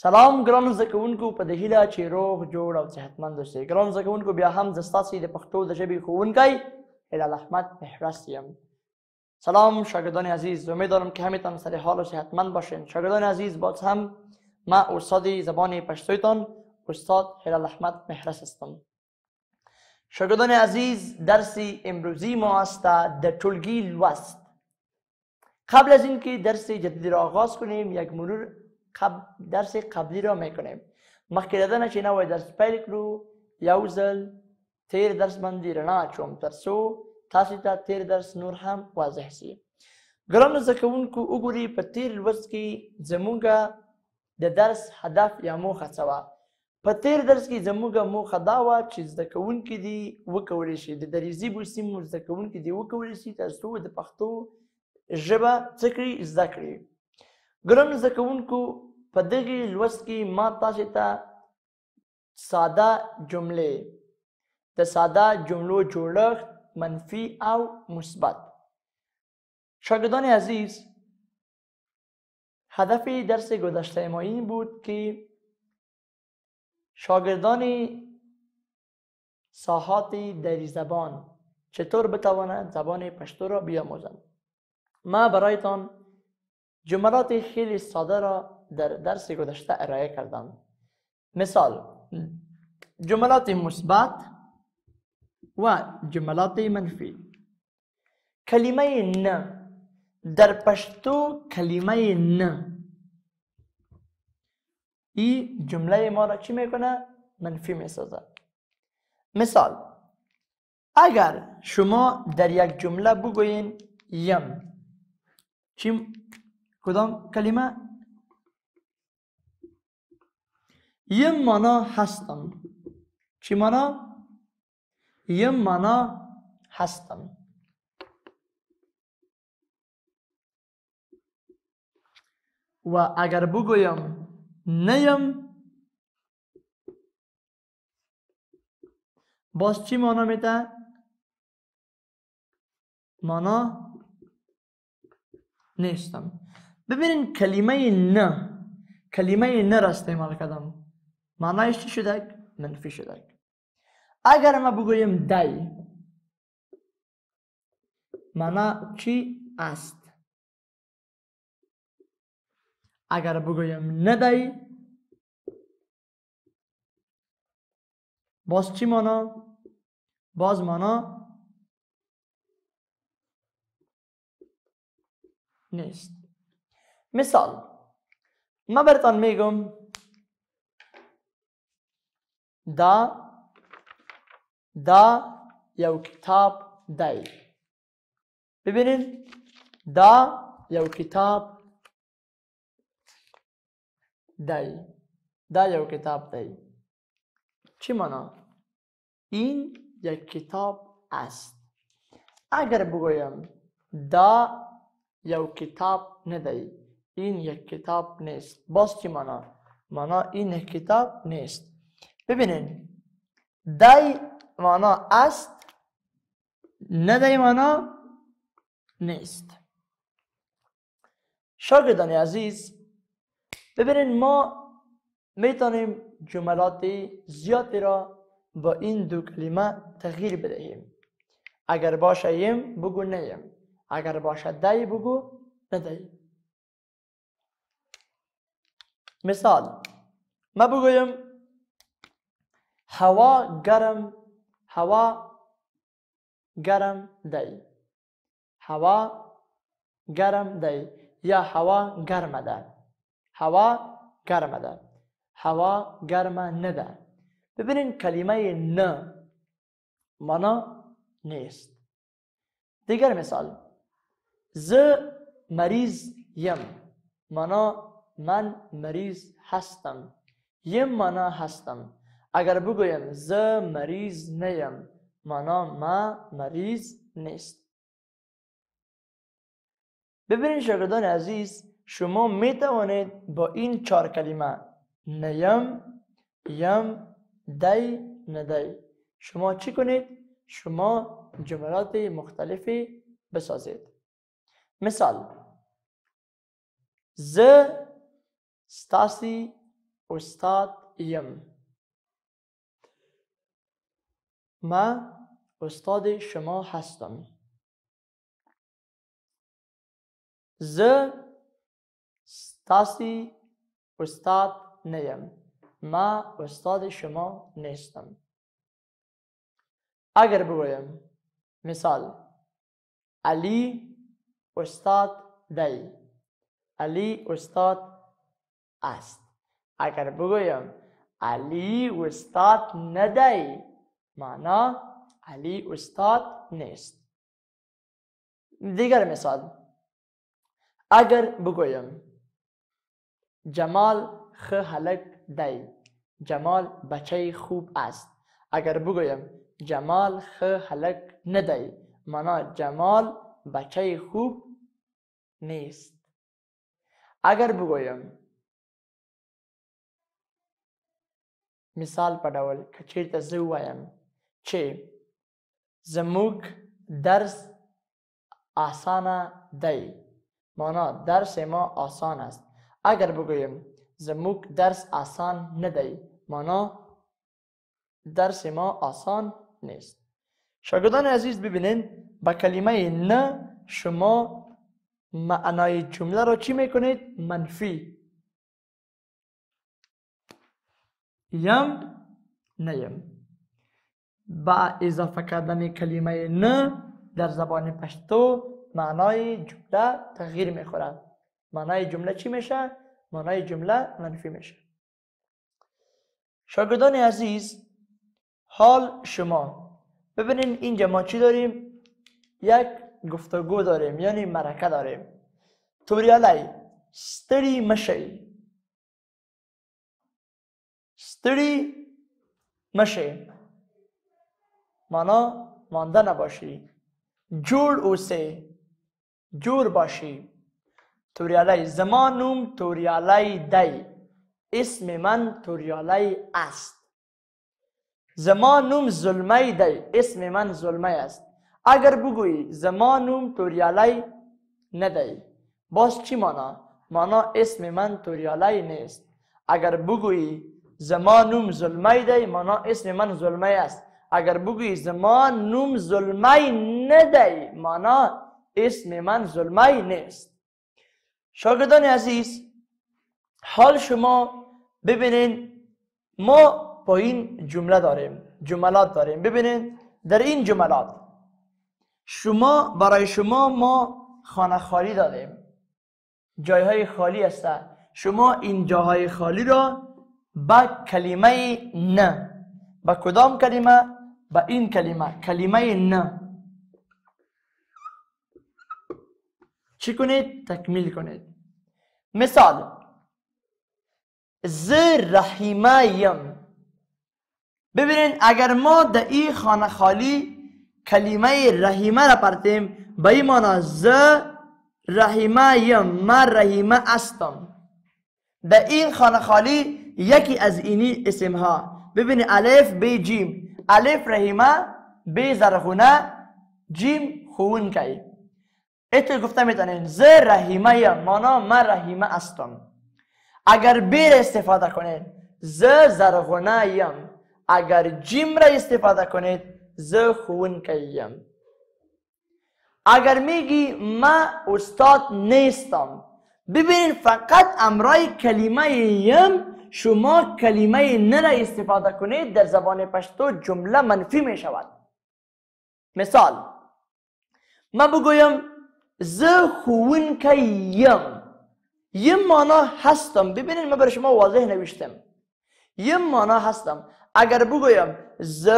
سلام ګرانو زده کوونکو، په دې هیله چې روغ جوړ او صحتمند اوسئ. ګرانو زده کوونکو، بیا هم زه ستاسې د پښتو د ژبې ښوونکی هلال احمد مهرس یم. سلام شاگردان عزیز، امیدوارم که همتان سر حال و صحتمند باشین. شاگردان عزیز، باز هم ما استاد زبان پشتویتان استاد هلال احمد مهرس هستم. شاگردان عزیز، درس امروزی ما است در ټولګي لوست. قبل از اینکه درس جدید را آغاز کنیم یک مرور درس قبلی را میکنیم. مخکې له دې نه چې نوی درس پیل کړو، یو ځل تیر درس باندې رڼا اچوم تر څو تاسو ته تیر درس نور هم واضح شي. ګرانو زده کوونکو، وګورئ په تیر لوست کې زموږ د درس هدف یا موخه څه وه. په تیر درس کې زموږ موخه دا وه چې زده کوونکي دې وکولی شي، د دریځي بوسیمو زده کوونکي دې وکولی شي تر څو د پښتو ژبه څه کړي، زده کړي. ګرانو زده کوونکو، په دغه لوست کې ما تاسو ته ساده جملې، د ساده جملو جوړښت، منفی او مثبت. شاگردان عزیز، هدف درس گذشته ما این بود که شاگردان ساحات دری زبان چطور بتوانند زبان پشتو را بیاموزند. ما برایتان جملات خیلی ساده را در درس گذشته ارائه کردم. مثال جملات مثبت و جملات منفی. کلمه نه در پشتو، کلمه نه این جمله ما را چی میکنه؟ منفی میسازه. مثال اگر شما در یک جمله بگوین یم، چی کدام کلمه؟ یم مانا هستم. چی مانا؟ یم مانا هستم. و اگر بگویم نیم، باز چی مانا میده؟ مانا نیستم. ببینین کلمه نه، کلمه نه را استعمال کردم، معنایش چی شده؟ منفی شده. اگر ما بگویم دای، معنا چی است؟ اگر بگویم ندای، باز چی معنا؟ باز معنا نیست. مثال ما براتان میگم دا یو کتاب دی. ببینین دا یو کتاب دی، دا یو کتاب دی. چی معنا؟ این یک کتاب است. اگر بگویم دا یو کتاب ندی، این یک کتاب نیست، باز چی معنا؟ معنا این یک کتاب نیست. ببینین دای معنا است، ندای معنا نیست. شاگردان عزیز، ببینین ما میتونیم جملات زیادی را با این دو کلمه تغییر بدهیم. اگر باشه یم بگو نیم، اگر باشه دای بگو ندای. مثال ما بگویم هوا گرم، هوا گرم دی. هوا گرم دی یا هوا گرم ده. هوا گرم ده، هوا گرم نده. ببینین کلمه نه معنا نیست. دیگر مثال ز مریض یم، معنا من مریض هستم. یم معنا هستم. اگر بگویم ز مریض نیم، معنا ما مریض نیست. ببینید شاگردان عزیز، شما می توانید با این 4 کلمه نیم، یم، دی، ندی شما چی کنید؟ شما جملات مختلفی بسازید. مثال ز ستاسی استاد یم. ما استاد شما هستم. ز ستاسی استاد نیم. ما استاد شما نیستم. اگر بگویم مثال علی استاد دی. علی استاد است. اگر بگویم علی استاد ندی، معنی علی استاد نیست. دیگر مثال اگر بگویم جمال خ هلک دی. جمال بچه خوب است. اگر بگویم جمال خ هلک ندی، معنی جمال بچه خوب نیست. اگر بگویم مثال په ډول که چیرته زه ووایم چې زموږ درس آسانه دی، معنی درس ما آسان است. اگر بگویم زموږ درس آسان ندی، معنی درس ما آسان نیست. شاگردان عزیز ببینید با کلمه نه شما معنای جمله را چی میکنید؟ منفی. یم نیم. با اضافه کردن کلمه نه در زبان پشتو معنای جمله تغییر میخورد. معنای جمله چی میشه؟ معنای جمله منفی میشه. شاگردان عزیز حال شما ببینین اینجا ما چی داریم؟ یک گفتگو داریم، یعنی مرکه داریم. توریالی ستړي مشي. ستړي مشي معنی مانده نباشی. جور اوسه، جور باشی. توریالی زمان نوم توریالی دی. اسم من توریالی است. زمان نوم ظلمه دی. اسم من ظلمه است. اگر بگویی زمان نوم توریالی ندی، باز چی مانا؟ مانا اسم من توریالی نیست. اگر بگویی زمان نوم ظلمه دی، مانا اسم من ظلمه است. اگر بگویی زمان نوم ظلمه ندی، مانا اسم من ظلمه نیست. شاگردان عزیز حال شما ببینین ما پایین جمله داریم، جملات داریم. ببینین در این جملات شما برای شما ما خانه خالی دادیم، جایهای خالی است. شما این جاهای خالی را با کلمه نه. با کدام کلمه؟ با این کلمه، کلمه نه چی کنید؟ تکمیل کنید. مثال ز رحیمه یم. ببینید اگر ما در این خانه خالی کلمه رحیمه را پرتیم به این معنی ز رحیمه یم، من رحیمه هستم. در این خانه خالی یکی از اینی اسم ها ببینید الف ب جیم. الف رحیمه، ب زرغونه، جیم خوونکی. ایتو گفته میتونین ز رحیمه یم مانا من رحیمه هستم. اگر ب را استفاده کنید ز زرغونه یم. اگر جیم را استفاده کنید ز خوونکی یم. اگر میگی من استاد نیستم، ببینید فقط امرای کلمه یم شما کلمه نه را استفاده کنید در زبان پشتو جمله منفی می شود. مثال من بگویم ز خوونکی یم. یم مانا هستم. ببینید من برای شما واضح نوشتم. یم مانا هستم. اگر بگویم ز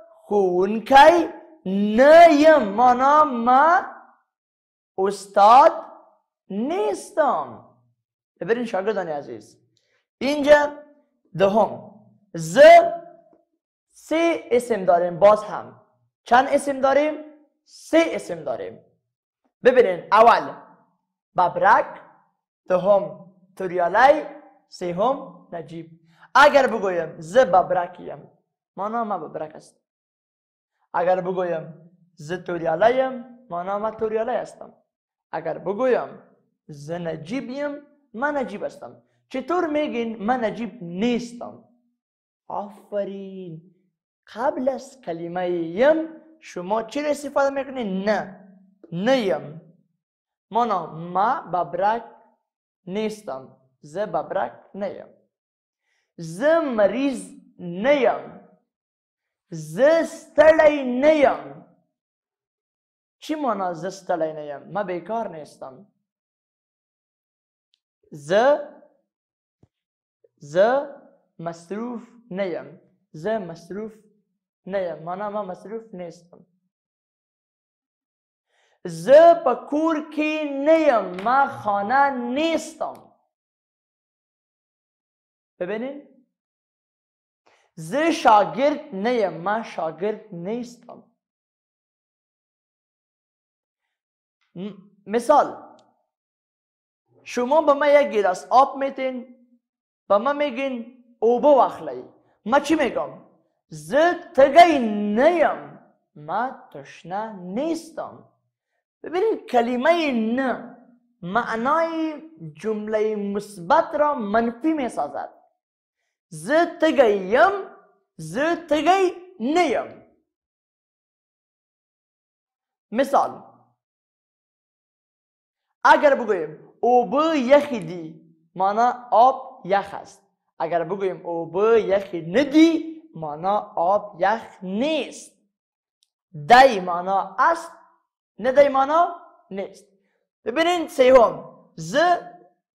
خوونکی نه یم مانا ما استاد نیستم. ببینید شاگردان عزیز اینجا دهم ز سه اسم داریم. باز هم چند اسم داریم؟ سه اسم داریم. ببینید اول ببرک، دهم توریالی، سوم نجیب. اگر بگویم ز ببرکیم مانا ما ببرک است. اگر بگویم ز توریالیم مانا ما توریالی هستم. اگر بگویم ز نجیبیم من نجیب هستم. چطور میگین من عجیب نیستم؟ آفرین. قبل از کلمه یم شما چی را استفاده میکنین؟ نه، نیم. مانا ما ببرک نیستم، ز ببرک نیم. ز مریض نیم، ز ستړی نیم. چی مانا ز ستړی نیم؟ ما بیکار نیستم. ز مصروف نیم، ز مصروف نیم. مانا ما مصروف نیستم. ز په کور کې نیم، ما خانه نیستم. ببینین، ز شاگرد نیم، ما شاگرد نیستم. مثال، شما به ما یک گیلاس آب میتین، به ما میگین اوبه واخلی. ما چی میگم؟ ز تگی نیم، ما تشنه نیستم. ببینید کلمه نه معنای جمله مثبت را منفی می سازد. ز تگیم، ز تگی نیم. مثال، اگر بگوییم اوبه یخی دی، مانا آب یخ است. اگر بگوییم اوبه یخی ندی، مانا آب یخ نیست. دی مانا است، ندی مانا نیست. ببینید سیهم، ز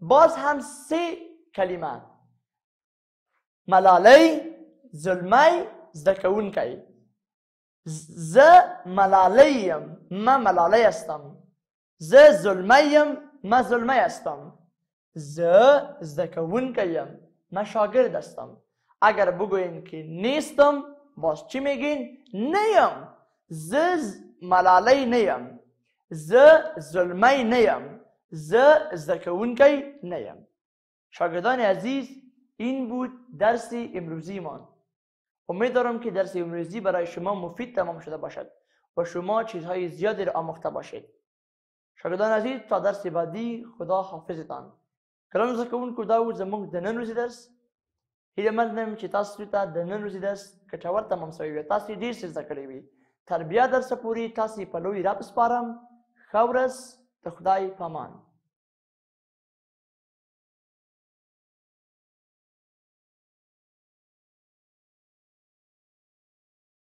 باز هم سه کلمه: ملالی، ظلمی، زدکونکی. ز ملالیم، ما ملالی هستم. ز ظلمیم، ما ظلمی هستم. ز زدکونکیم، ما شاگرد هستم. اگر بگوین که نیستم، باز چی میگین؟ نیم. ز ملالی نیم، ز ظلمی نیم، ز زدکونکی نیم. شاگردان عزیز، این بود درس امروزی من. امیدوارم که درس امروزی برای شما مفید تمام شده باشد و شما چیزهای زیادی را آموخته باشید. شاگردان عزیز، تا درس بعدی خدا حافظتان. ګرانو زده کوونکو، دا و زموږ د نن ورځې درس. هیله مند یم چې تاسو ته د نن ورځې درس ګټور تمام شوی وي. تاسو ډېر څه زده کړي وي. تر بیا درسه پورې تاسې په لوی رب سپارم. ښه ورځ، د خدای په امان.